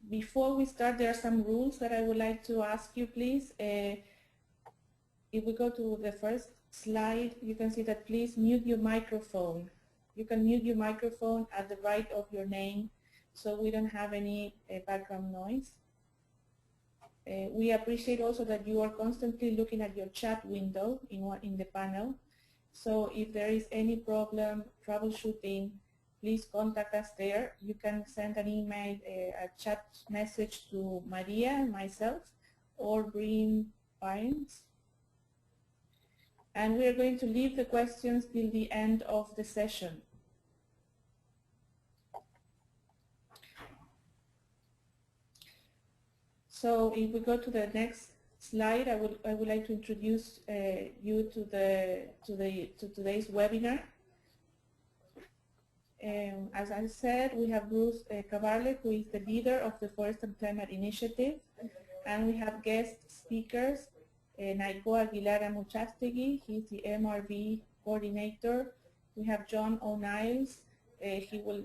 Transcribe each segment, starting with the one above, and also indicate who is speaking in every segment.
Speaker 1: Before we start, there are some rules that I would like to ask you, please. If we go to the first slide, you can see that please mute your microphone. You can mute your microphone at the right of your name so we don't have any background noise. We appreciate also that you are constantly looking at your chat window in the panel. So if there is any problem troubleshooting, please contact us there. You can send an email, a chat message to Maria and myself or Breen Pines. And we are going to leave the questions till the end of the session. So if we go to the next slide, I would like to introduce you to today's webinar. As I said, we have Bruce Cabarle, who is the leader of the Forest and Climate Initiative, and we have guest speakers, Naiko Aguilar Amuchastegui, he's the MRV coordinator. We have John Niles, he will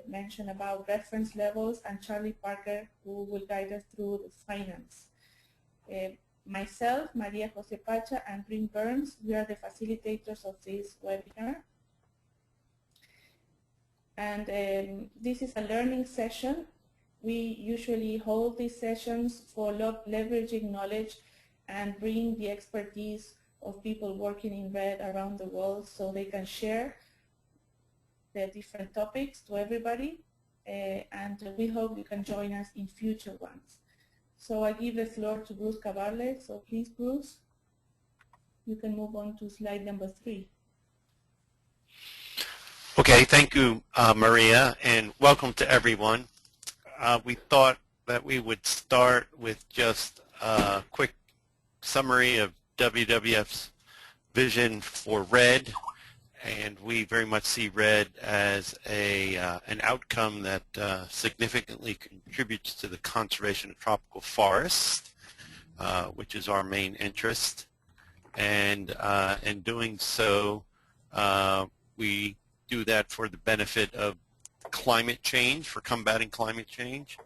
Speaker 1: mention about reference levels, and Charlie Parker, who will guide us through the finance. Myself, Maria Jose Pacha, and Bryn Burns, we are the facilitators of this webinar. And this is a learning session. We usually hold these sessions for leveraging knowledge and bring the expertise of people working in REDD around the world so they can share the different topics to everybody. And we hope you can join us in future ones. So I give the floor to Bruce Cabarle. So please, Bruce, you can move on to slide number 3.
Speaker 2: Okay, thank you, Maria, and welcome to everyone. We thought that we would start with just a quick summary of WWF's vision for REDD, and we very much see REDD as an outcome that significantly contributes to the conservation of tropical forests, which is our main interest. And in doing so, we do that for the benefit of climate change, for combating climate change,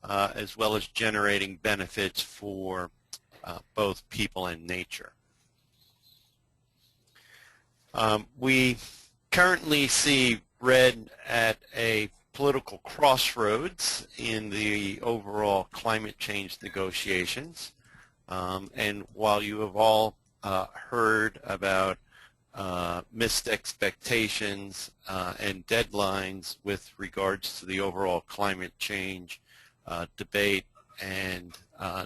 Speaker 2: as well as generating benefits for both people and nature. We currently see REDD at a political crossroads in the overall climate change negotiations. And while you have all heard about missed expectations and deadlines with regards to the overall climate change debate and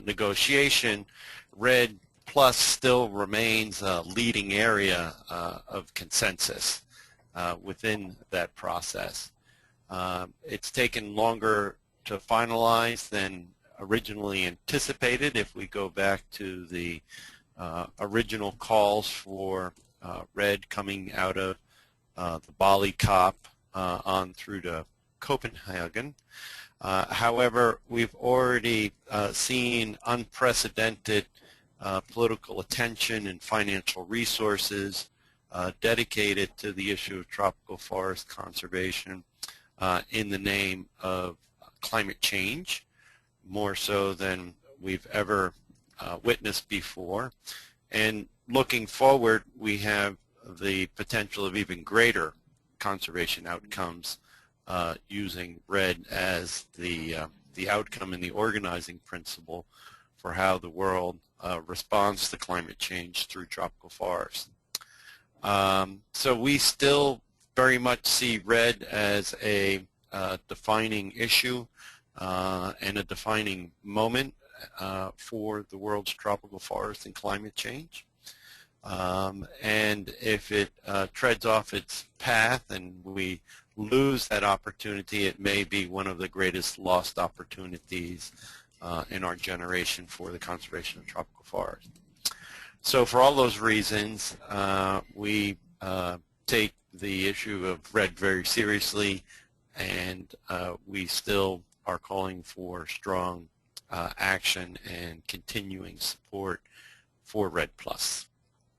Speaker 2: negotiation, REDD Plus still remains a leading area of consensus within that process. It's taken longer to finalize than originally anticipated. If we go back to the original calls for REDD coming out of the Bali COP on through to Copenhagen. However, we've already seen unprecedented political attention and financial resources dedicated to the issue of tropical forest conservation in the name of climate change, more so than we've ever witnessed before. And looking forward, we have the potential of even greater conservation outcomes using REDD as the outcome and the organizing principle for how the world responds to climate change through tropical forests. So we still very much see REDD as a defining issue and a defining moment for the world's tropical forest and climate change. And if it treads off its path and we lose that opportunity, it may be one of the greatest lost opportunities in our generation for the conservation of tropical forests. So for all those reasons, we take the issue of REDD very seriously, and we still are calling for strong action and continuing support for REDD+.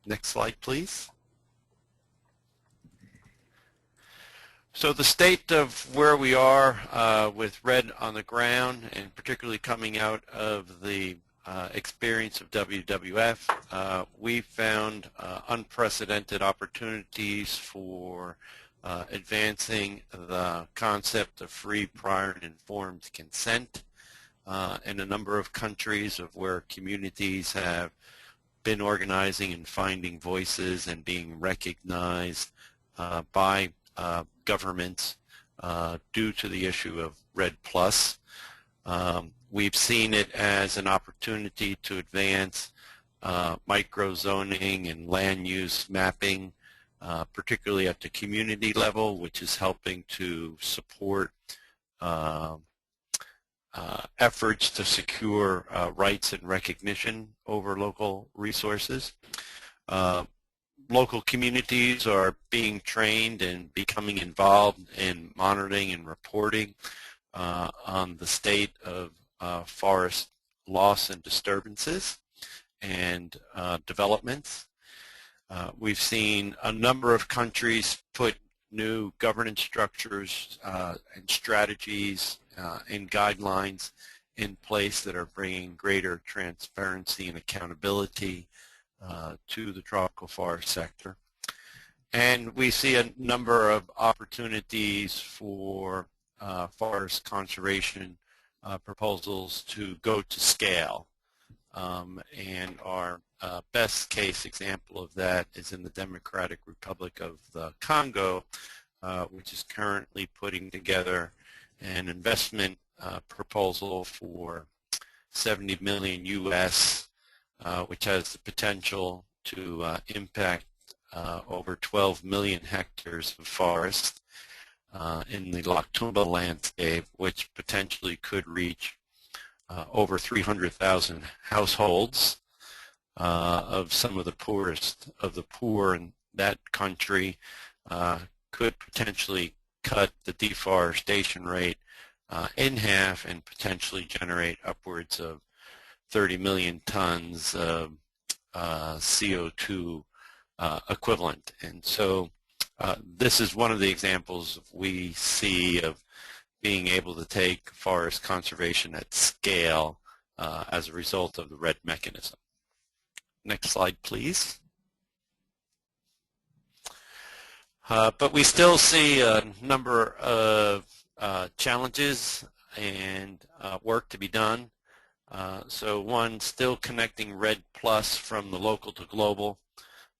Speaker 2: Next slide, please. So the state of where we are with REDD on the ground, and particularly coming out of the experience of WWF, we found unprecedented opportunities for advancing the concept of free, prior, and informed consent in a number of countries of where communities have been organizing and finding voices and being recognized by governments due to the issue of REDD+. We've seen it as an opportunity to advance micro-zoning and land use mapping, particularly at the community level, which is helping to support efforts to secure rights and recognition over local resources. Local communities are being trained and becoming involved in monitoring and reporting on the state of forest loss and disturbances and developments. We've seen a number of countries put new governance structures and strategies and guidelines in place that are bringing greater transparency and accountability to the tropical forest sector. And we see a number of opportunities for forest conservation proposals to go to scale. And our best case example of that is in the Democratic Republic of the Congo, which is currently putting together an investment proposal for 70 million US, which has the potential to impact over 12 million hectares of forest in the Laktumba landscape, which potentially could reach over 300,000 households of some of the poorest of the poor in that country, could potentially cut the deforestation rate in half and potentially generate upwards of 30 million tons of CO2 equivalent. And so this is one of the examples we see of being able to take forest conservation at scale as a result of the REDD mechanism. Next slide, please. But we still see a number of challenges and work to be done. So one, still connecting REDD+ from the local to global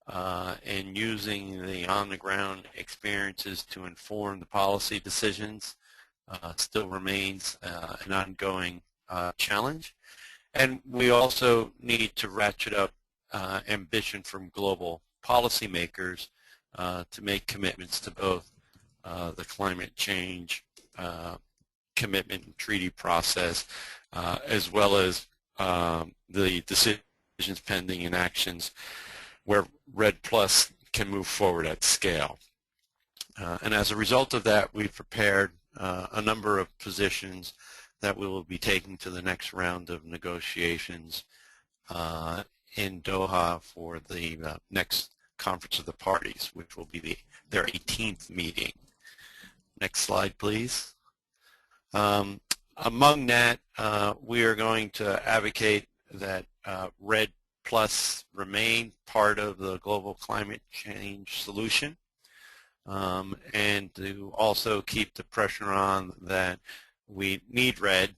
Speaker 2: and using the on-the-ground experiences to inform the policy decisions still remains an ongoing challenge. And we also need to ratchet up ambition from global policymakers to make commitments to both the climate change commitment and treaty process, as well as the decisions pending and actions where REDD+ can move forward at scale. And as a result of that, we've prepared a number of positions that we will be taking to the next round of negotiations in Doha for the next Conference of the Parties, which will be their 18th meeting. Next slide, please. Among that, we are going to advocate that REDD+ remain part of the global climate change solution, and to also keep the pressure on that we need REDD+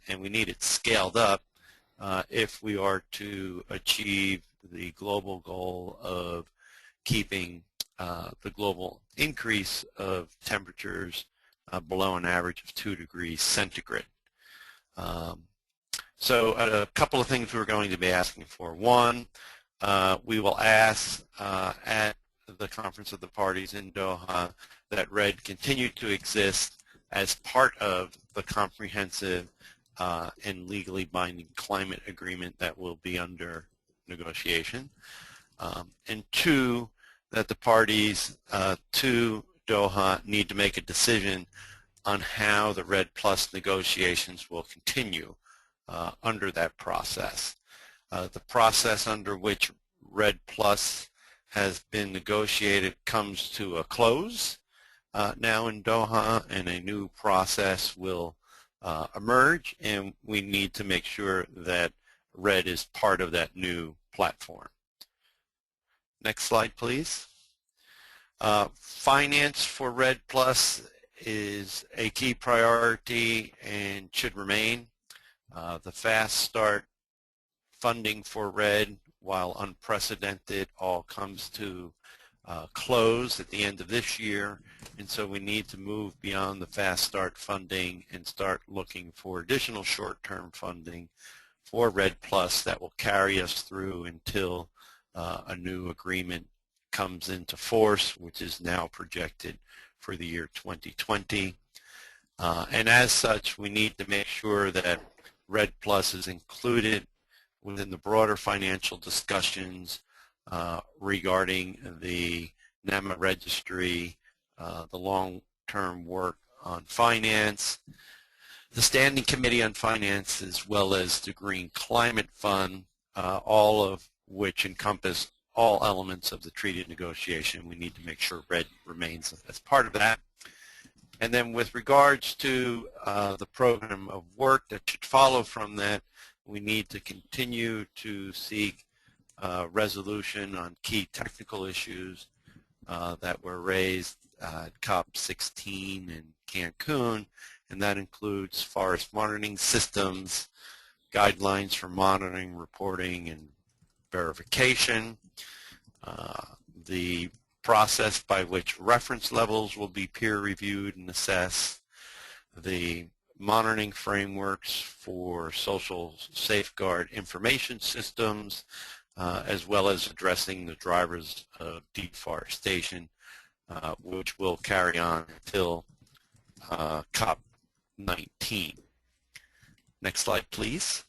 Speaker 2: and we need it scaled up if we are to achieve the global goal of keeping the global increase of temperatures below an average of 2 degrees centigrade. So a couple of things we're going to be asking for. One, we will ask at the Conference of the Parties in Doha that REDD continue to exist as part of the comprehensive and legally binding climate agreement that will be under negotiation. And two, that the parties to Doha need to make a decision on how the REDD+ negotiations will continue under that process. The process under which REDD+ has been negotiated comes to a close now in Doha, and a new process will emerge, and we need to make sure that REDD is part of that new platform. Next slide, please. Finance for REDD Plus is a key priority and should remain. The fast start funding for REDD, while unprecedented, all comes to close at the end of this year, and so we need to move beyond the fast start funding and start looking for additional short-term funding for REDD Plus that will carry us through until a new agreement comes into force, which is now projected for the year 2020. And as such, we need to make sure that REDD Plus is included within the broader financial discussions regarding the NAMA registry, the long-term work on finance, the Standing Committee on Finance, as well as the Green Climate Fund, all of which encompass all elements of the treaty negotiation. We need to make sure REDD remains as part of that. And then with regards to the program of work that should follow from that, we need to continue to seek resolution on key technical issues that were raised at COP18 in Cancun, and that includes forest monitoring systems, guidelines for monitoring, reporting, and verification, the process by which reference levels will be peer reviewed and assessed, the monitoring frameworks for social safeguard information systems, as well as addressing the drivers of deforestation, which will carry on until COP19. Next slide, please.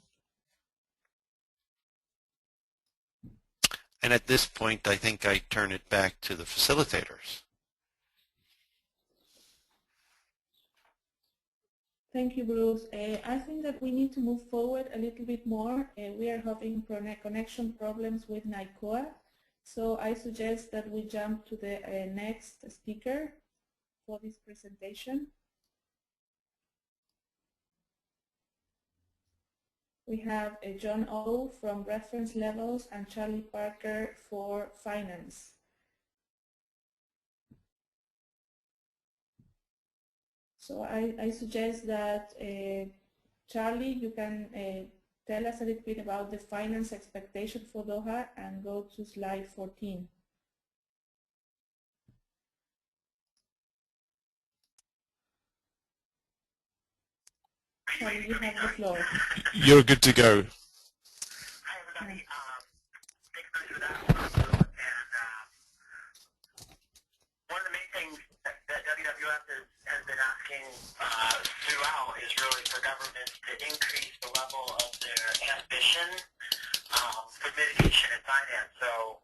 Speaker 2: And at this point, I think I turn it back to the facilitators.
Speaker 1: Thank you, Bruce. I think that we need to move forward a little bit more. We are having connection problems with NICOA, so I suggest that we jump to the next speaker for this presentation. We have John O from Reference Levels and Charlie Parker for Finance. So I suggest that Charlie, you can tell us a little bit about the finance expectation for Doha and go to slide 14. Charlie, you have the floor.
Speaker 3: You're good to go.
Speaker 4: Hi, everybody. Thanks for that. And one of the main things that WWF has been asking throughout is really for governments to increase the level of their ambition for mitigation and finance. So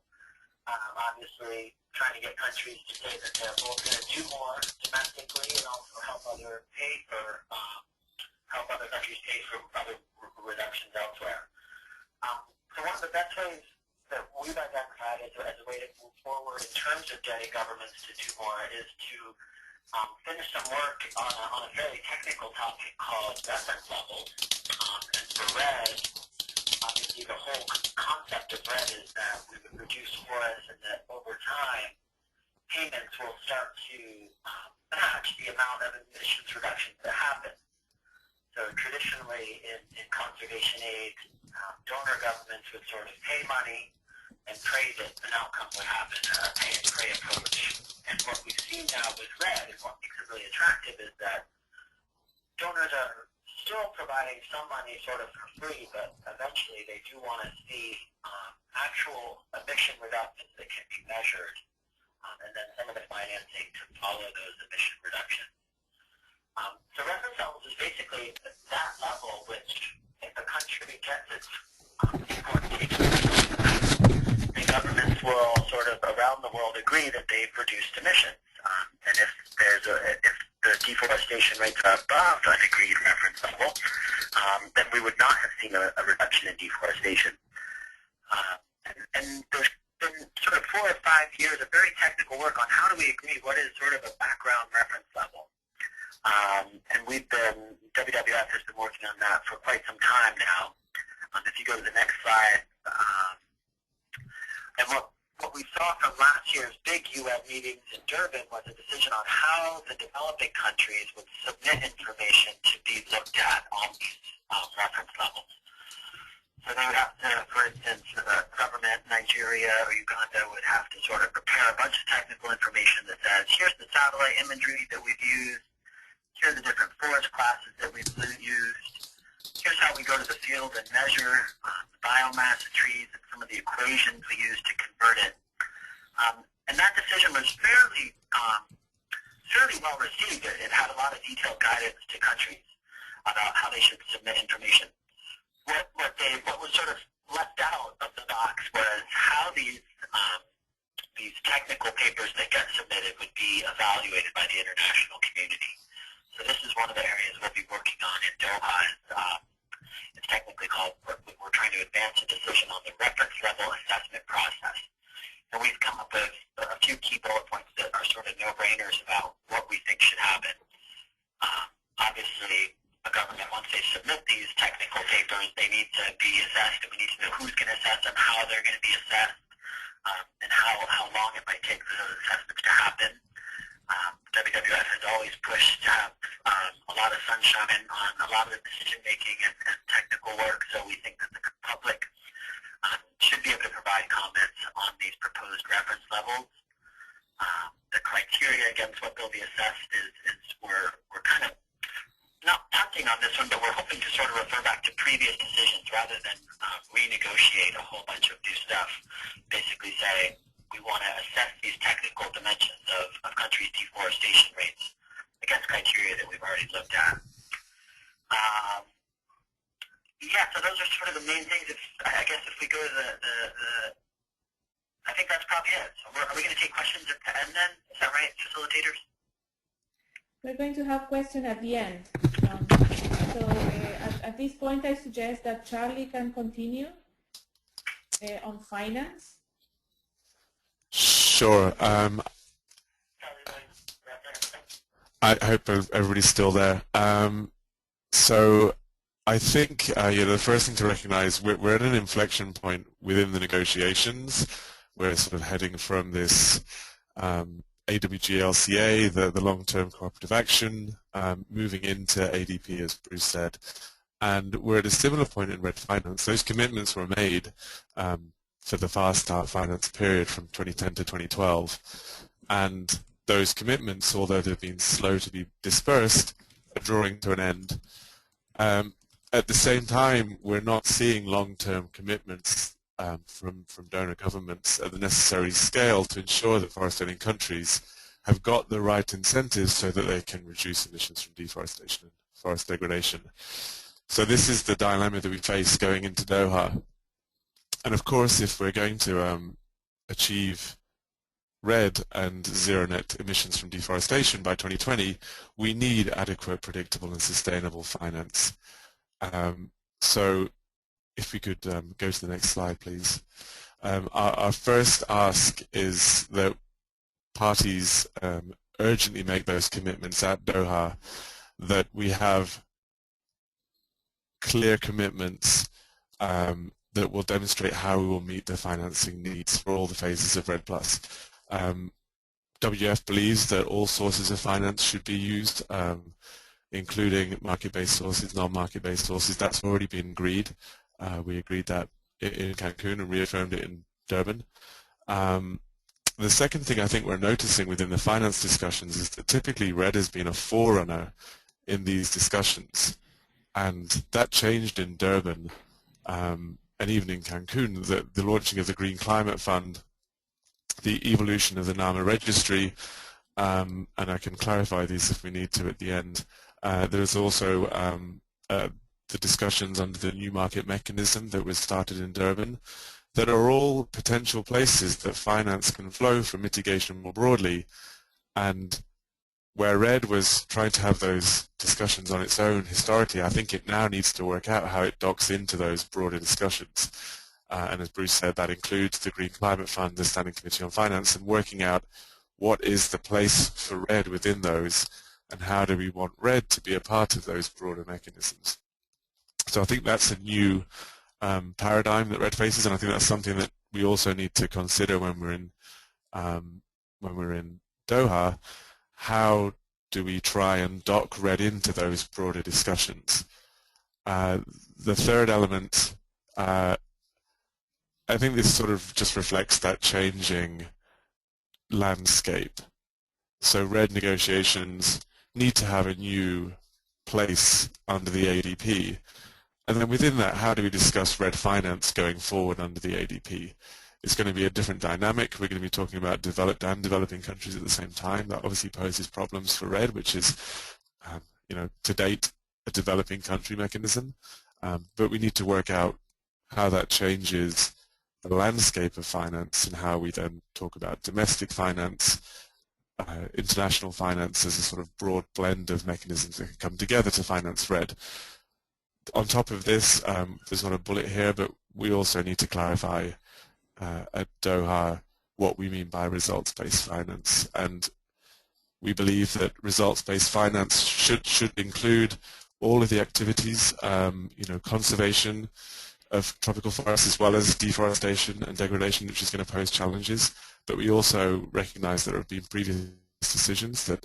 Speaker 4: obviously trying to get countries to say that they're both going to do more domestically and also help other countries pay for other reductions elsewhere. So one of the best ways that we've identified as a way to move forward in terms of getting governments to do more is to finish some work on a very technical topic called reference levels. And for REDD, obviously the whole concept of REDD is that we would reduce forests and that over time payments will start to match the amount of emissions reductions that happen. So traditionally in conservation aid, donor governments would sort of pay money and pray that an outcome would happen, a pay and pray approach. And what we've seen now with REDD, and what makes it really attractive, is that donors are still providing some money sort of for free, but eventually they do want to see actual emission reductions that can be measured, and then some of the financing to follow those emission reductions. So reference levels is basically that level which, if a country gets its deforestation, the governments will sort of around the world agree that they've reduced emissions. And if the deforestation rates are above an agreed reference level, then we would not have seen a reduction in deforestation. And there's been sort of 4 or 5 5 years of very technical work on how do we agree what is sort of a background reference level. And WWF has been working on that for quite some time now. If you go to the next slide, and what we saw from last year's big UN meetings in Durban was a decision on how the developing countries would submit information to be looked at on these reference levels. So they would have to, for instance, the government, Nigeria or Uganda would have to sort of prepare a bunch of technical information that says, here's the satellite imagery that we've used, here are the different forest classes that we've used, here's how we go to the field and measure the biomass of trees and some of the equations we use to convert it. And that decision was fairly well received. It had a lot of detailed guidance to countries about how they should submit information. What was sort of left out of the box was how these technical papers that get submitted would be evaluated by the international community. So this is one of the areas we'll be working on in Doha. It's technically called, we're trying to advance a decision on the reference level assessment process. And we've come up with a few key bullet points that are sort of no-brainers about what we think should happen. Obviously, a government, once they submit these technical papers, they need to be assessed, and we need to know who's going to assess them, how they're going to be assessed, and how long it might take for those assessments to happen. WWF has always pushed to have a lot of sunshine on a lot of the decision-making and technical work, so we think that the public should be able to provide comments on these proposed reference levels. The criteria against what they'll be assessed is we're kind of not touching on this one, but we're hoping to sort of refer back to previous decisions rather than renegotiate a whole bunch of new stuff. Basically say we want to assess these technical dimensions of countries' deforestation rates against criteria that we've already looked at. Yeah, so those are sort of the main things. I guess if we go to I think that's probably it. So are we going to take questions at the end then? Is that right, facilitators?
Speaker 1: We're going to have questions at the end. At this point, I suggest that Charlie can continue on finance.
Speaker 3: Sure. I hope everybody's still there. So I think the first thing to recognize, we're at an inflection point within the negotiations. We're sort of heading from this AWG-LCA, the long-term cooperative action, moving into ADP, as Bruce said. And we're at a similar point in REDD finance. Those commitments were made for the Fast Start finance period from 2010 to 2012. And those commitments, although they've been slow to be dispersed, are drawing to an end. At the same time, we're not seeing long-term commitments from donor governments at the necessary scale to ensure that forest-owning countries have got the right incentives so that they can reduce emissions from deforestation and forest degradation. So this is the dilemma that we face going into Doha. And of course, if we're going to achieve REDD and zero net emissions from deforestation by 2020, we need adequate, predictable and sustainable finance. So if we could go to the next slide, please. Our first ask is that parties urgently make those commitments at Doha, that we have clear commitments that will demonstrate how we will meet the financing needs for all the phases of REDD+. WF believes that all sources of finance should be used, including market-based sources, non-market-based sources. That's already been agreed. We agreed that in Cancun and reaffirmed it in Durban. The second thing I think we're noticing within the finance discussions is that typically REDD has been a forerunner in these discussions. And that changed in Durban and even in Cancun. The launching of the Green Climate Fund, the evolution of the NAMA registry, and I can clarify these if we need to at the end. There's also the discussions under the new market mechanism that was started in Durban that are all potential places that finance can flow for mitigation more broadly. And where REDD was trying to have those discussions on its own historically, I think it now needs to work out how it docks into those broader discussions. and as Bruce said, that includes the Green Climate Fund, the Standing Committee on Finance, and working out what is the place for REDD within those, and how do we want REDD to be a part of those broader mechanisms. So I think that's a new paradigm that REDD faces, and I think that's something that we also need to consider when we're in Doha. How do we try and dock REDD into those broader discussions? The third element, I think this sort of just reflects that changing landscape. So REDD negotiations need to have a new place under the ADP. And then within that, how do we discuss REDD finance going forward under the ADP? It's going to be a different dynamic. We're going to be talking about developed and developing countries at the same time. That obviously poses problems for REDD, which is, to date, a developing country mechanism. But we need to work out how that changes the landscape of finance and how we then talk about domestic finance, international finance as a sort of broad blend of mechanisms that can come together to finance REDD. On top of this, there's not a bullet here, but we also need to clarify at Doha what we mean by results-based finance. And we believe that results-based finance should include all of the activities, conservation of tropical forests as well as deforestation and degradation, which is going to pose challenges. But we also recognize that there have been previous decisions that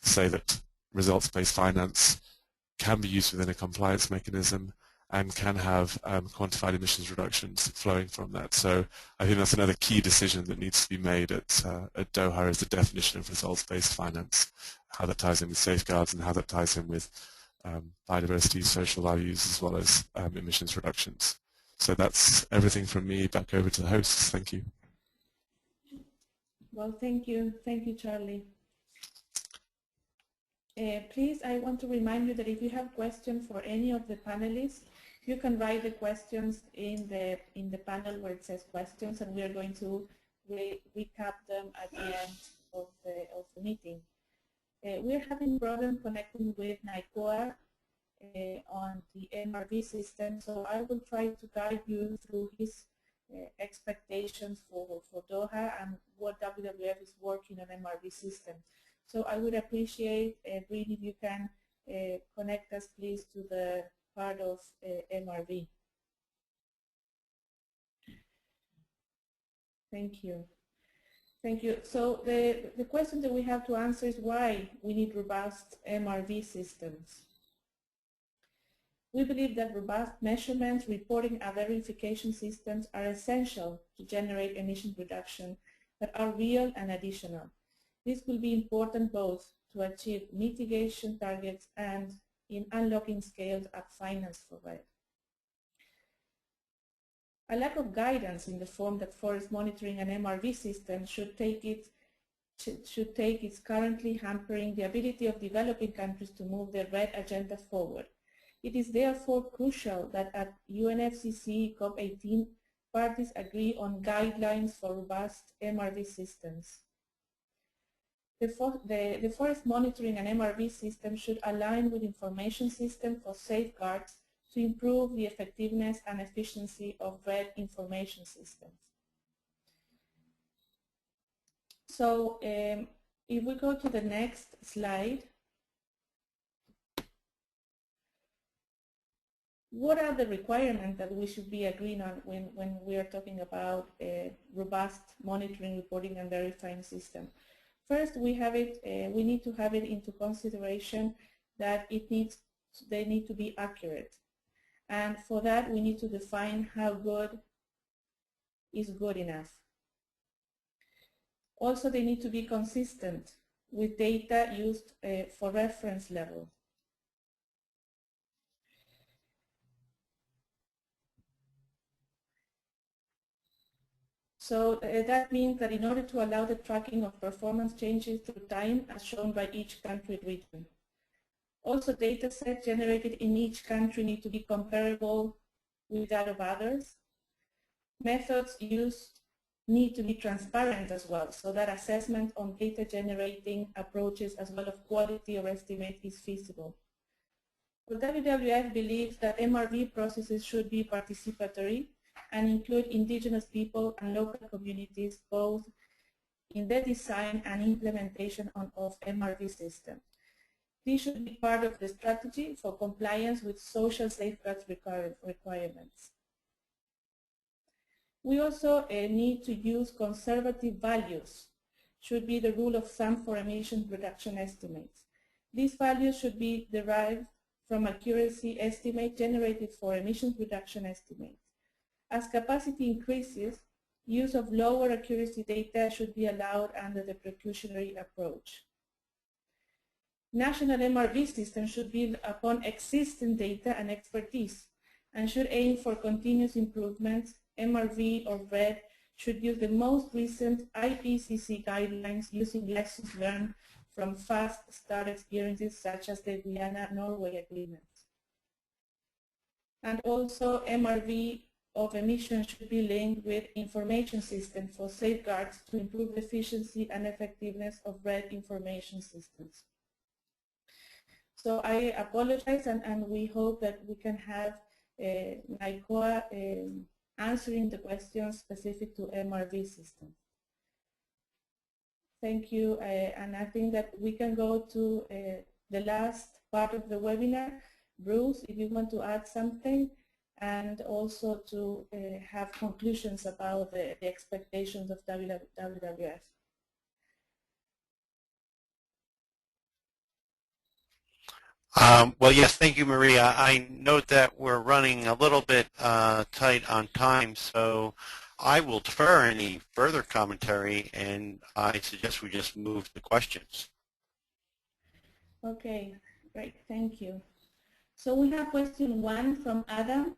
Speaker 3: say that results-based finance can be used within a compliance mechanism and can have quantified emissions reductions flowing from that. So I think that's another key decision that needs to be made at Doha, is the definition of results-based finance, how that ties in with safeguards and how that ties in with biodiversity, social values, as well as emissions reductions. So that's everything from me. Back over to the hosts. Thank you.
Speaker 1: Well, thank you. Thank you, Charlie. Please, I want to remind you that if you have questions for any of the panelists, you can write the questions in the panel where it says questions, and we are going to recap them at the end of the meeting. We're having problems connecting with NICOA on the MRV system, so I will try to guide you through his expectations for Doha and what WWF is working on MRV system. So I would appreciate, really, if you can connect us, please, to the part of MRV. Thank you. Thank you. So the question that we have to answer is why we need robust MRV systems. We believe that robust measurements, reporting, and verification systems are essential to generate emission reduction that are real and additional. This will be important both to achieve mitigation targets and in unlocking scaled up finance for REDD. A lack of guidance in the form that forest monitoring and MRV systems should take is currently hampering the ability of developing countries to move their REDD agenda forward. It is therefore crucial that at UNFCCC-COP18 parties agree on guidelines for robust MRV systems. The forest monitoring and MRV system should align with information system for safeguards to improve the effectiveness and efficiency of REDD information systems. So if we go to the next slide, what are the requirements that we should be agreeing on when we are talking about a robust monitoring, reporting, and verifying system? First, we need to have it into consideration that they need to be accurate. And for that, we need to define how good is good enough. Also, they need to be consistent with data used for reference level. So that means that in order to allow the tracking of performance changes through time as shown by each country region. Also, data sets generated in each country need to be comparable with that of others. Methods used need to be transparent as well, so that assessment on data generating approaches as well as quality or estimate is feasible. Well, WWF believes that MRV processes should be participatory, and include indigenous people and local communities both in the design and implementation of MRV systems. This should be part of the strategy for compliance with social safeguards requirements. We also need to use conservative values, should be the rule of thumb for emission reduction estimates. These values should be derived from accuracy estimate generated for emissions reduction estimates. As capacity increases, use of lower accuracy data should be allowed under the precautionary approach. National MRV systems should build upon existing data and expertise and should aim for continuous improvements. MRV or REDD should use the most recent IPCC guidelines using lessons learned from fast start experiences such as the Guyana-Norway Agreement. And also MRV of emissions should be linked with information systems for safeguards to improve efficiency and effectiveness of REDD information systems. So I apologize, and we hope that we can have NICOA answering the questions specific to MRV systems. Thank you, and I think that we can go to the last part of the webinar. Bruce, if you want to add something, and also to have conclusions about the expectations of WWF.
Speaker 2: Well, yes, thank you, Maria. I note that we're running a little bit tight on time, so I will defer any further commentary, and I suggest we just move to questions.
Speaker 1: Okay, great, thank you. So we have question 1 from Adam.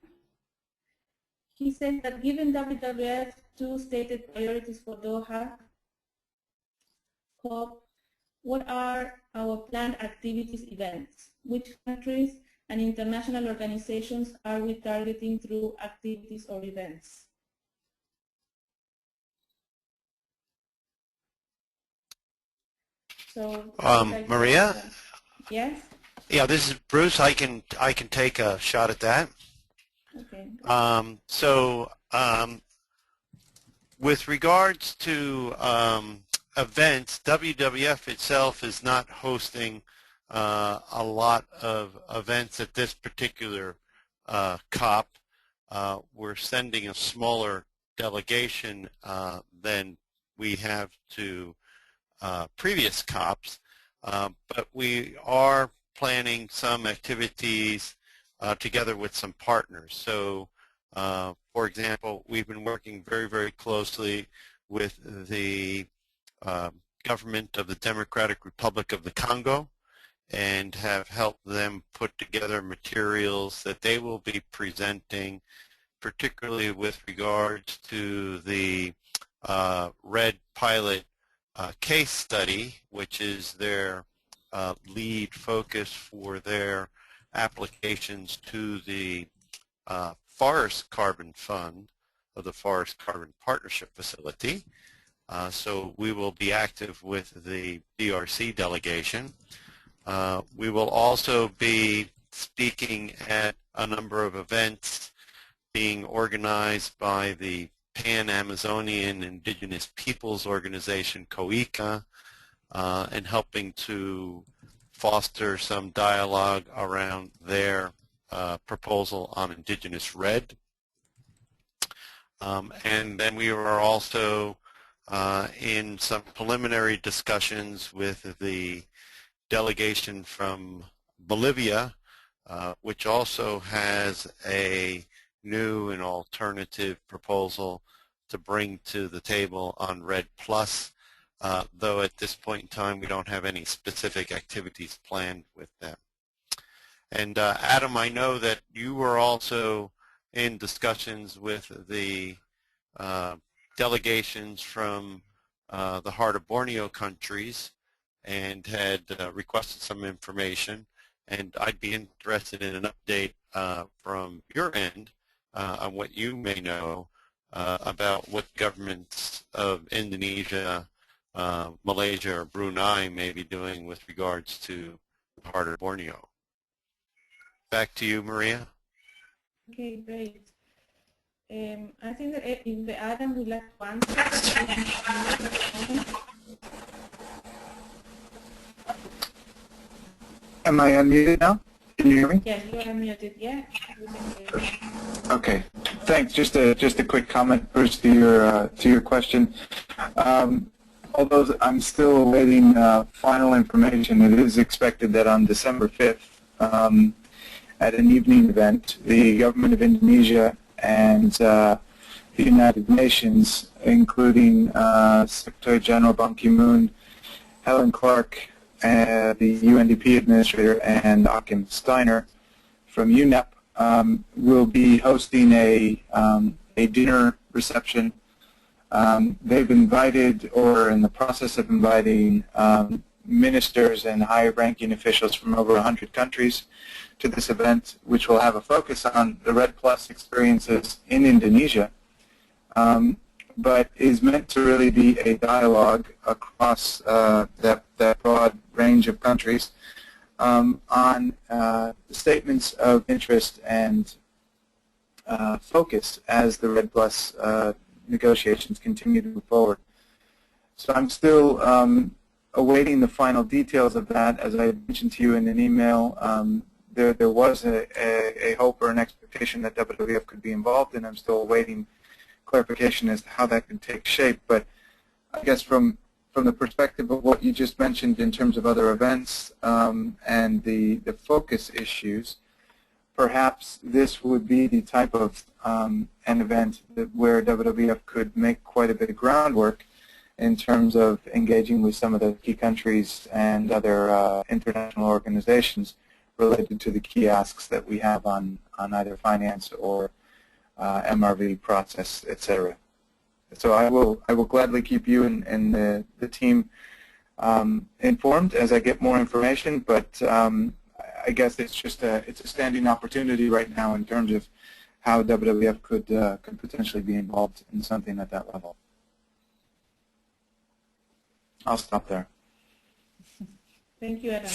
Speaker 1: He said that given WWF 2 stated priorities for Doha COP, what are our planned activities events? Which countries and international organizations are we targeting through activities or events? So,
Speaker 2: Maria?
Speaker 1: Yes?
Speaker 2: Yeah, this is Bruce. I can take a shot at that.
Speaker 1: Okay.
Speaker 2: With regards to events, WWF itself is not hosting a lot of events at this particular COP. We're sending a smaller delegation than we have to previous COPs, but we are planning some activities together with some partners. So, for example, we've been working very, very closely with the government of the Democratic Republic of the Congo and have helped them put together materials that they will be presenting, particularly with regards to the REDD pilot case study, which is their lead focus for their applications to the Forest Carbon Fund of the Forest Carbon Partnership Facility. So we will be active with the DRC delegation. We will also be speaking at a number of events being organized by the Pan-Amazonian Indigenous Peoples Organization, COICA, and helping to foster some dialogue around their proposal on indigenous REDD. And then we are also in some preliminary discussions with the delegation from Bolivia, which also has a new and alternative proposal to bring to the table on REDD+, though at this point in time we don't have any specific activities planned with them. And Adam, I know that you were also in discussions with the delegations from the Heart of Borneo countries and had requested some information, and I'd be interested in an update from your end on what you may know about what governments of Indonesia, Malaysia, or Brunei may be doing with regards to the Heart of Borneo. Back to you, Maria.
Speaker 1: Okay, great. I think that if the Adam would like to answer.
Speaker 5: Am I unmuted now? Can you hear me?
Speaker 1: Yes, you are unmuted. Yeah, we can hear you.
Speaker 5: Okay. Thanks. Just a quick comment, Bruce, to your question. Although I'm still awaiting final information, it is expected that on December 5th, at an evening event, the government of Indonesia and the United Nations, including Secretary General Ban Ki-moon, Helen Clark, the UNDP administrator, and Achim Steiner from UNEP, will be hosting a dinner reception. They've invited, or in the process of inviting, ministers and high-ranking officials from over 100 countries to this event, which will have a focus on the REDD Plus experiences in Indonesia, but is meant to really be a dialogue across that broad range of countries on statements of interest and focus as the REDD Plus negotiations continue to move forward. So I'm still awaiting the final details of that. As I mentioned to you in an email, there was a hope or an expectation that WWF could be involved, and I'm still awaiting clarification as to how that could take shape. But I guess from the perspective of what you just mentioned in terms of other events and the focus issues, perhaps this would be the type of an event where WWF could make quite a bit of groundwork in terms of engaging with some of the key countries and other international organizations related to the key asks that we have on either finance or MRV process, etc. So I will gladly keep you and the team informed as I get more information, but I guess it's just it's a standing opportunity right now in terms of how WWF could potentially be involved in something at that level. I'll stop there.
Speaker 1: Thank you, Adam.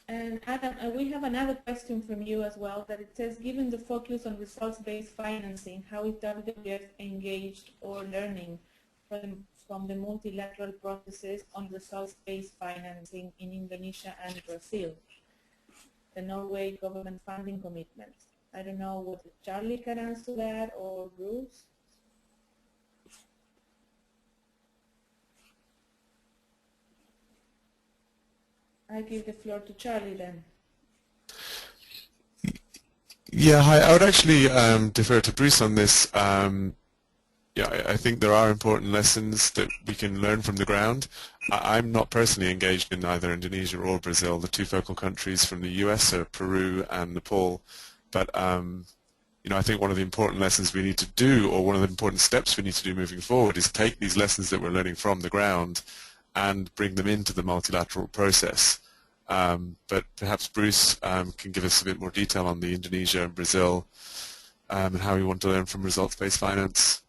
Speaker 1: And Adam, we have another question from you as well, that it says, given the focus on results-based financing, how is WWF engaged or learning from the multilateral processes on results-based financing in Indonesia and Brazil, the Norway government funding commitments? I don't know whether Charlie can answer that or Bruce. I give the floor to Charlie then.
Speaker 3: Yeah, hi. I would actually defer to Bruce on this. Yeah, I think there are important lessons that we can learn from the ground. I'm not personally engaged in either Indonesia or Brazil. The two focal countries from the US are Peru and Nepal. But you know, I think one of the important lessons we need to do, or one of the important steps we need to do moving forward, is take these lessons that we're learning from the ground and bring them into the multilateral process. But perhaps Bruce can give us a bit more detail on the Indonesia and Brazil and how we want to learn from results-based finance.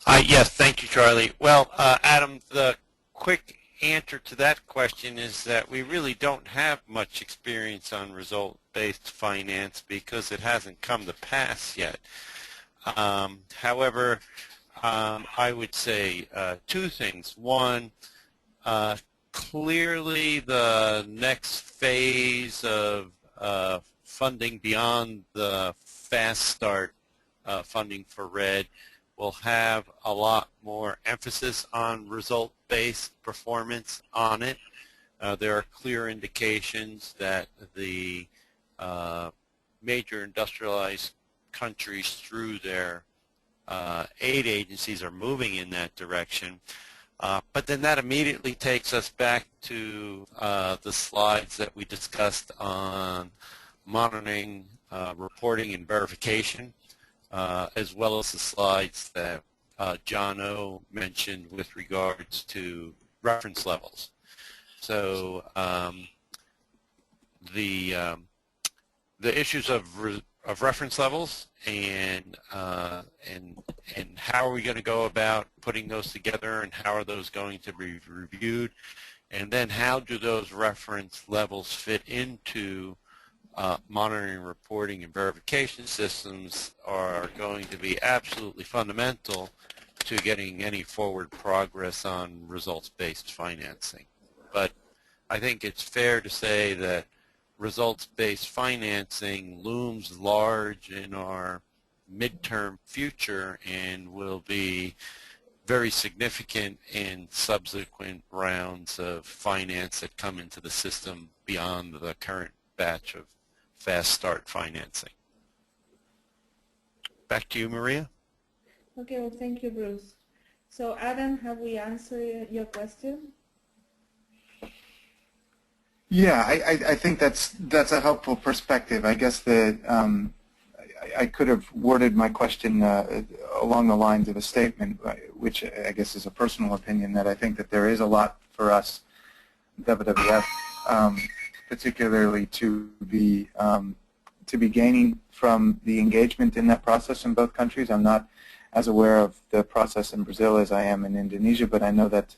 Speaker 2: Yes, thank you, Charlie. Well, Adam, the quick answer to that question is that we really don't have much experience on result-based finance because it hasn't come to pass yet. However, I would say two things. One, clearly the next phase of funding beyond the Fast Start funding for REDD will have a lot more emphasis on result-based performance on it. There are clear indications that the major industrialized countries through their aid agencies are moving in that direction. But then that immediately takes us back to the slides that we discussed on monitoring, reporting, and verification, as well as the slides that John O. mentioned with regards to reference levels. So the issues of reference levels and how are we going to go about putting those together, and how are those going to be reviewed, and then how do those reference levels fit into monitoring, reporting, and verification systems are going to be absolutely fundamental to getting any forward progress on results-based financing. But I think it's fair to say that results-based financing looms large in our midterm future and will be very significant in subsequent rounds of finance that come into the system beyond the current batch of fast start financing. Back to you, Maria.
Speaker 1: Okay, well, thank you, Bruce. So, Adam, have we answered your question?
Speaker 5: Yeah, I think that's a helpful perspective. I guess that I could have worded my question along the lines of a statement, which I guess is a personal opinion, that I think that there is a lot for us, WWF, particularly to be gaining from the engagement in that process in both countries. I'm not as aware of the process in Brazil as I am in Indonesia, but I know that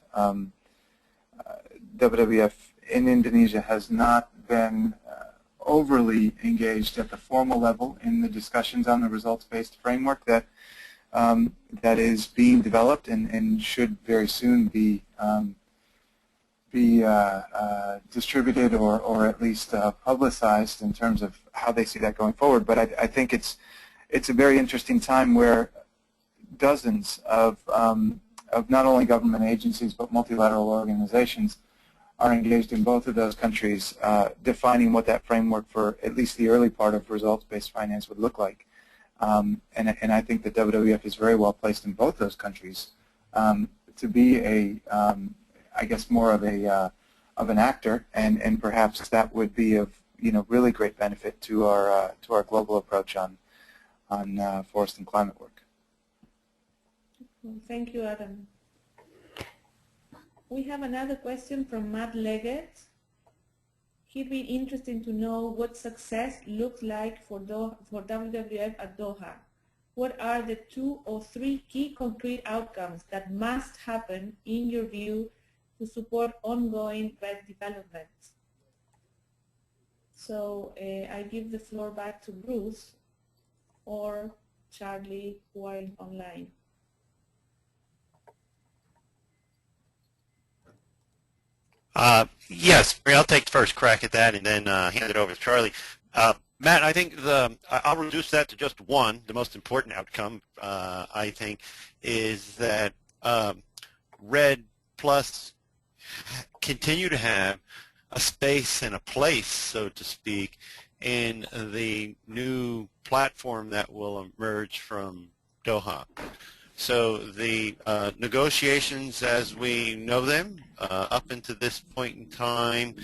Speaker 5: WWF in Indonesia has not been overly engaged at the formal level in the discussions on the results-based framework that is being developed and should very soon be distributed or at least publicized in terms of how they see that going forward. But I think it's a very interesting time where dozens of not only government agencies but multilateral organizations are engaged in both of those countries, defining what that framework for at least the early part of results-based finance would look like. And I think that WWF is very well placed in both those countries to be I guess more of an actor, and perhaps that would be of really great benefit to our global approach on forest and climate work.
Speaker 1: Well, thank you, Adam. We have another question from Matt Leggett. He'd be interested to know what success looks like for WWF at Doha. What are the 2 or 3 key concrete outcomes that must happen, in your view, to support ongoing REDD development? So I give the floor back to Bruce or Charlie, who are online.
Speaker 2: Yes, I'll take the first crack at that and then hand it over to Charlie. Matt, I think I'll reduce that to just one. The most important outcome, I think, is that REDD Plus continue to have a space and a place, so to speak, in the new platform that will emerge from Doha. So the negotiations as we know them up until this point in time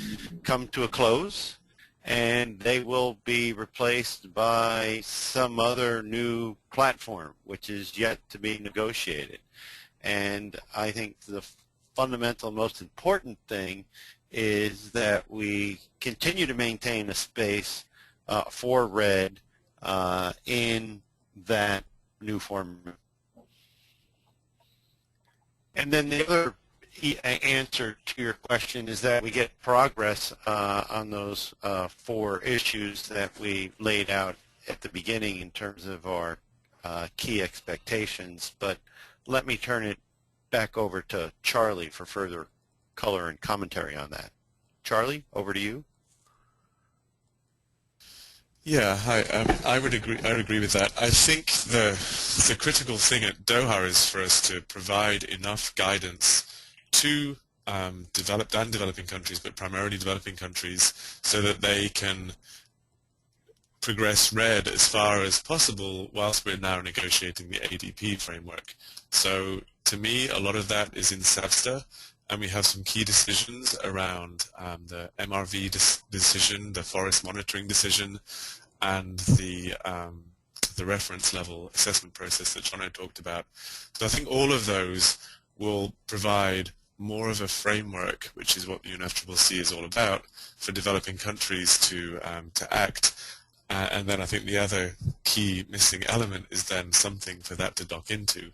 Speaker 2: come to a close, and they will be replaced by some other new platform which is yet to be negotiated. And I think the fundamental, most important thing is that we continue to maintain a space for REDD in that new form. And then the other answer to your question is that we get progress on those 4 issues that we laid out at the beginning in terms of our key expectations. But let me turn it back over to Charlie for further color and commentary on that. Charlie, over to you.
Speaker 3: Yeah, hi. I would agree with that. I think the critical thing at Doha is for us to provide enough guidance to developed and developing countries, but primarily developing countries, so that they can progress REDD as far as possible whilst we're now negotiating the ADP framework. So to me, a lot of that is in SAVSTA, and we have some key decisions around the MRV decision, the forest monitoring decision, and the reference level assessment process that Jono talked about. So I think all of those will provide more of a framework, which is what the UNFCCC is all about, for developing countries to act. And then I think the other key missing element is then something for that to dock into,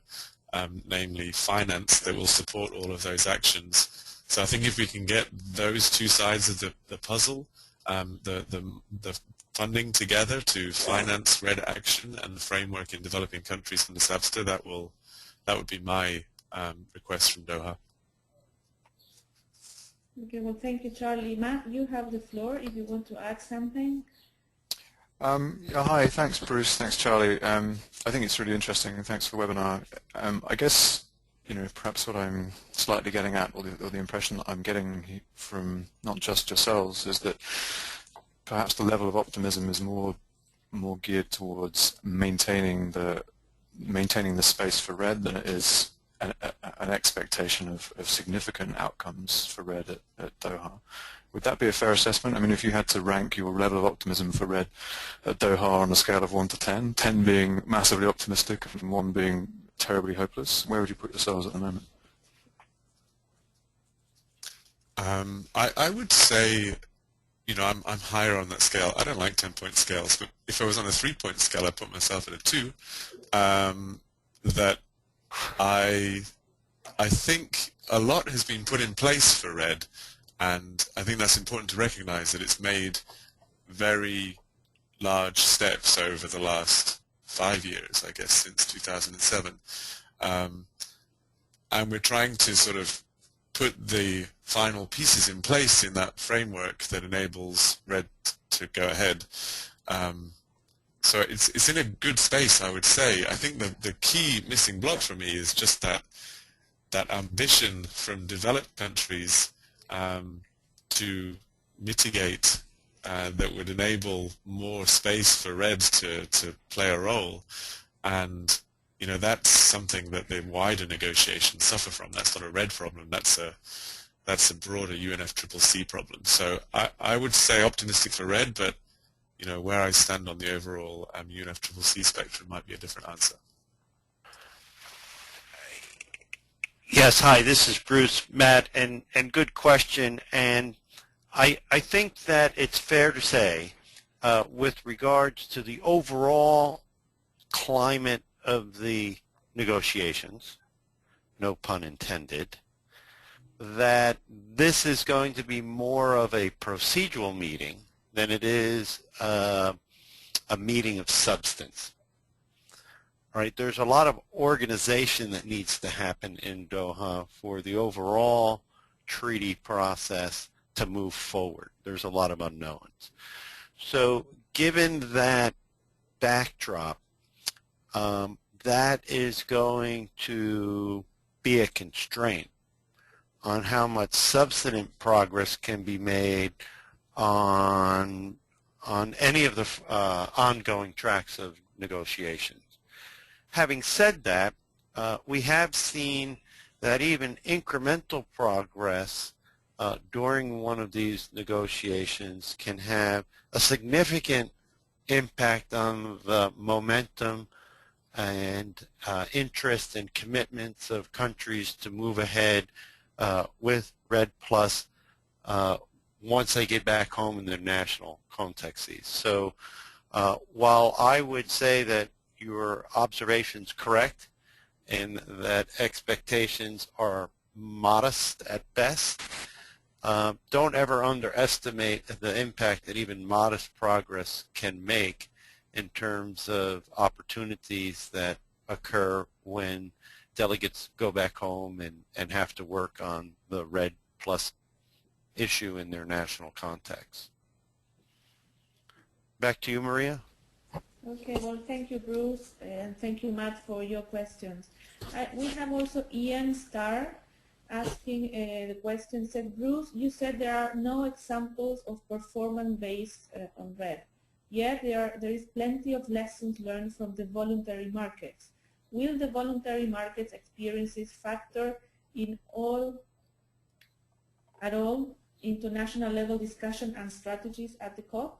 Speaker 3: namely finance that will support all of those actions. So I think if we can get those 2 sides of the puzzle, the funding together to finance REDD action and the framework in developing countries in the SABSTA, that would be my request from Doha.
Speaker 1: Okay, well, thank you, Charlie. Matt, you have the floor if you want to add something.
Speaker 6: Yeah, hi, thanks Bruce, thanks Charlie. I think it's really interesting and thanks for the webinar. I guess, perhaps what I'm slightly getting at, or the impression that I'm getting from not just yourselves, is that perhaps the level of optimism is more geared towards maintaining the space for REDD than it is an expectation of significant outcomes for REDD at Doha. Would that be a fair assessment? I mean, if you had to rank your level of optimism for REDD at Doha on a scale of 1 to 10, 10 being massively optimistic and 1 being terribly hopeless, where would you put yourselves at the moment?
Speaker 3: I would say, I'm higher on that scale. I don't like 10-point scales, but if I was on a 3-point scale, I'd put myself at a 2. That I think a lot has been put in place for REDD, and I think that's important to recognize that it's made very large steps over the last 5 years, I guess, since 2007. And we're trying to sort of put the final pieces in place in that framework that enables REDD to go ahead. So it's in a good space, I would say. I think the key missing block for me is just that ambition from developed countries to mitigate that would enable more space for REDD to play a role. And that's something that the wider negotiations suffer from. That's not a REDD problem. That's a broader UNFCCC problem. So I would say optimistic for REDD, but where I stand on the overall UNFCCC spectrum might be a different answer.
Speaker 2: Yes, hi, this is Bruce, Matt, and good question. And I think that it's fair to say, with regards to the overall climate of the negotiations, no pun intended, that this is going to be more of a procedural meeting than it is a meeting of substance. All right, there's a lot of organization that needs to happen in Doha for the overall treaty process to move forward. There's a lot of unknowns. So given that backdrop, that is going to be a constraint on how much substantive progress can be made on any of the ongoing tracks of negotiations. Having said that, we have seen that even incremental progress during one of these negotiations can have a significant impact on the momentum and interest and commitments of countries to move ahead with REDD Plus once they get back home in their national contexts. So while I would say that your observation's correct and that expectations are modest at best, don't ever underestimate the impact that even modest progress can make in terms of opportunities that occur when delegates go back home and have to work on the REDD Plus issue in their national context. Back to you, Maria.
Speaker 1: Okay, well, thank you, Bruce, and thank you, Matt, for your questions. We have also Ian Starr asking the question, said, Bruce, you said there are no examples of performance-based on REDD, yet there is plenty of lessons learned from the voluntary markets. Will the voluntary markets experiences factor in at all into national level discussion and strategies at the COP?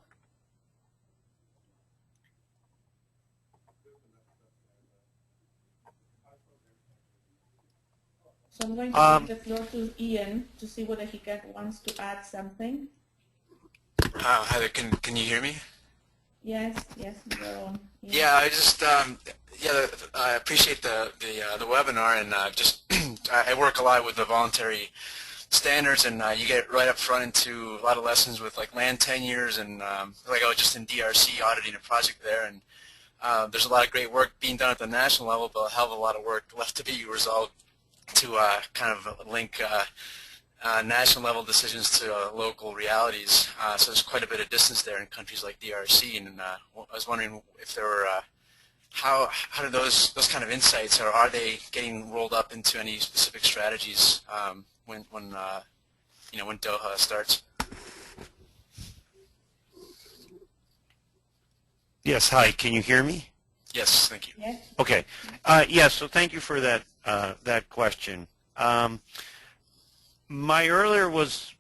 Speaker 1: So I'm going to give the floor to Ian to see whether he wants to add something.
Speaker 7: Hi there, can you hear me?
Speaker 1: Yes, you're on.
Speaker 7: Yeah, I just I appreciate the webinar, and just I work a lot with the voluntary standards, and you get right up front into a lot of lessons with like land tenures, and like I was just in DRC auditing a project there, and there's a lot of great work being done at the national level, but a hell of a lot of work left to be resolved to kind of link national level decisions to local realities. So there's quite a bit of distance there in countries like DRC, and I was wondering if there were how do those kind of insights, or are they getting rolled up into any specific strategies when Doha starts?
Speaker 2: Yes, hi, can you hear me?
Speaker 7: Yes, thank you.
Speaker 1: Yeah.
Speaker 2: Okay. So thank you for that question. My earlier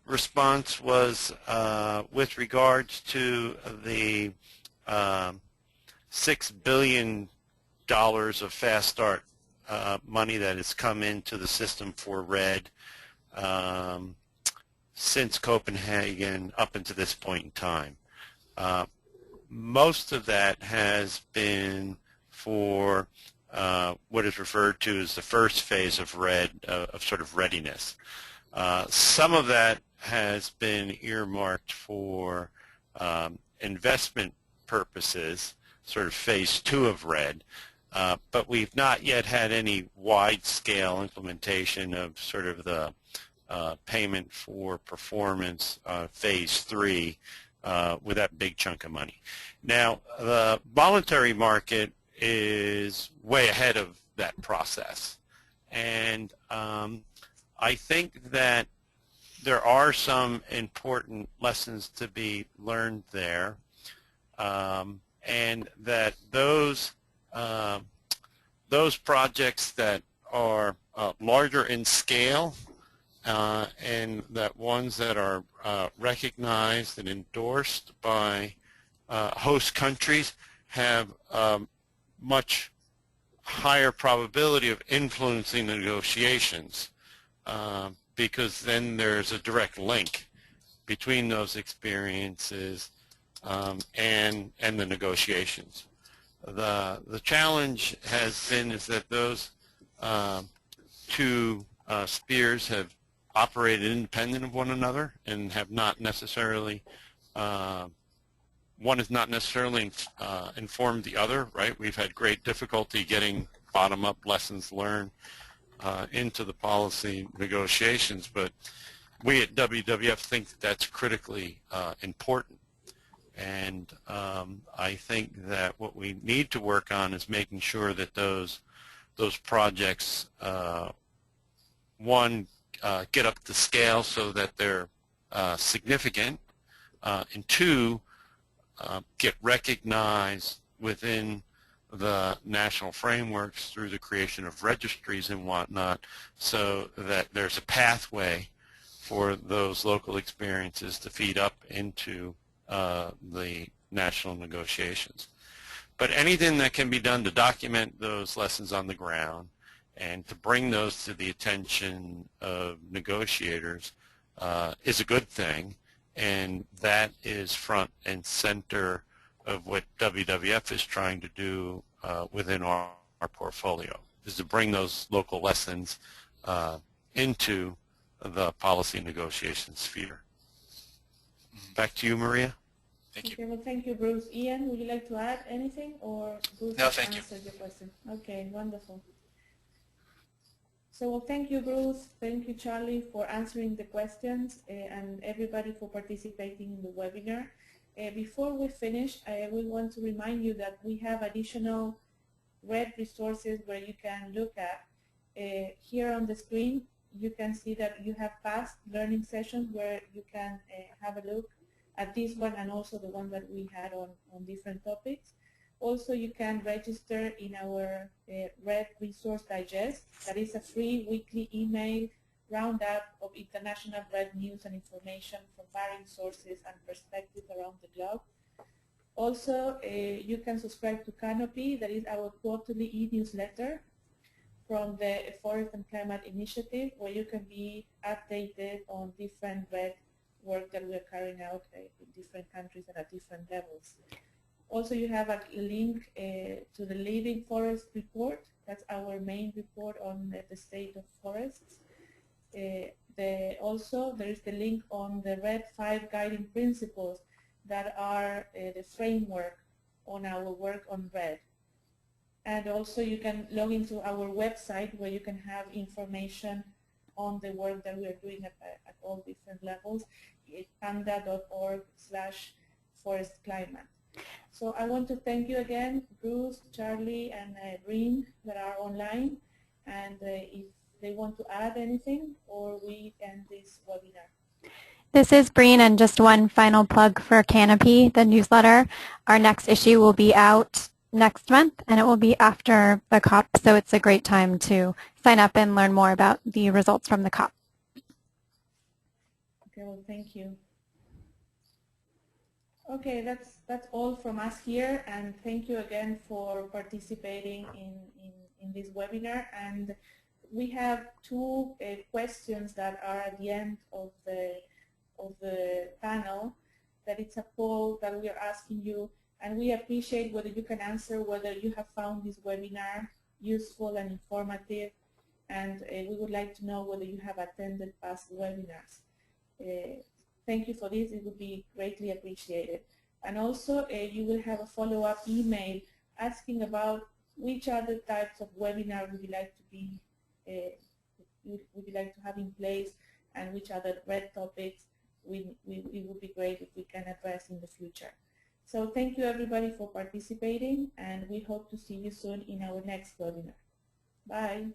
Speaker 2: response was with regards to the $6 billion of Fast Start money that has come into the system for REDD since Copenhagen up until this point in time. Most of that has been for what is referred to as the first phase of REDD, of sort of readiness. Some of that has been earmarked for investment purposes, sort of phase 2 of REDD, but we've not yet had any wide-scale implementation of sort of the payment for performance phase 3 with that big chunk of money. Now, the voluntary market is way ahead of that process, and I think that there are some important lessons to be learned there, and that those projects that are larger in scale and that ones that are recognized and endorsed by host countries have much higher probability of influencing the negotiations, because then there's a direct link between those experiences and the negotiations. The challenge has been is that those two spheres have operated independent of one another and have not necessarily one has not necessarily informed the other, right? We've had great difficulty getting bottom-up lessons learned into the policy negotiations, but we at WWF think that that's critically important. And I think that what we need to work on is making sure that those projects, one, get up to scale so that they're significant, and two, get recognized within the national frameworks through the creation of registries and whatnot, so that there's a pathway for those local experiences to feed up into the national negotiations. But anything that can be done to document those lessons on the ground and to bring those to the attention of negotiators is a good thing, and that is front and center of what WWF is trying to do within our portfolio, is to bring those local lessons into the policy negotiation sphere. Back to you, Maria.
Speaker 7: Thank you.
Speaker 1: Okay, well, thank you, Bruce. Ian, would you like to add anything, or Bruce
Speaker 7: No,
Speaker 1: has
Speaker 7: thank you.
Speaker 1: answered your question? Okay, wonderful. So, well, thank you, Bruce. Thank you, Charlie, for answering the questions, and everybody for participating in the webinar. Before we finish, we want to remind you that we have additional REDD resources where you can look at. Here on the screen, you can see that you have past learning sessions where you can have a look at this one and also the one that we had on different topics. Also, you can register in our REDD Resource Digest. That is a free weekly email roundup of international REDD news and information from varying sources and perspectives around the globe. Also, you can subscribe to Canopy. That is our quarterly e-newsletter from the Forest and Climate Initiative, where you can be updated on different REDD work that we are carrying out in different countries and at different levels. Also, you have a link to the Living Forest report. That's our main report on the state of forests. The also there is the link on the REDD 5 guiding principles that are the framework on our work on REDD. And also you can log into our website where you can have information on the work that we are doing at all different levels. It's panda.org/forestclimate. So I want to thank you again, Bruce, Charlie, and Breen that are online. And if they want to add anything, or we end this webinar.
Speaker 8: This is Breen, and just one final plug for Canopy, the newsletter. Our next issue will be out next month, and it will be after the COP, so it's a great time to sign up and learn more about the results from the COP.
Speaker 1: Okay, well, thank you. Okay, that's all from us here, and thank you again for participating in this webinar. And we have two questions that are at the end of the panel. That it's a poll that we are asking you, and we appreciate whether you can answer whether you have found this webinar useful and informative, and we would like to know whether you have attended past webinars. Thank you for this. It would be greatly appreciated. And also, you will have a follow-up email asking about which other types of webinar would you like to be would you like to have in place, and which other REDD topics it would be great if we can address in the future. So thank you everybody for participating, and we hope to see you soon in our next webinar. Bye.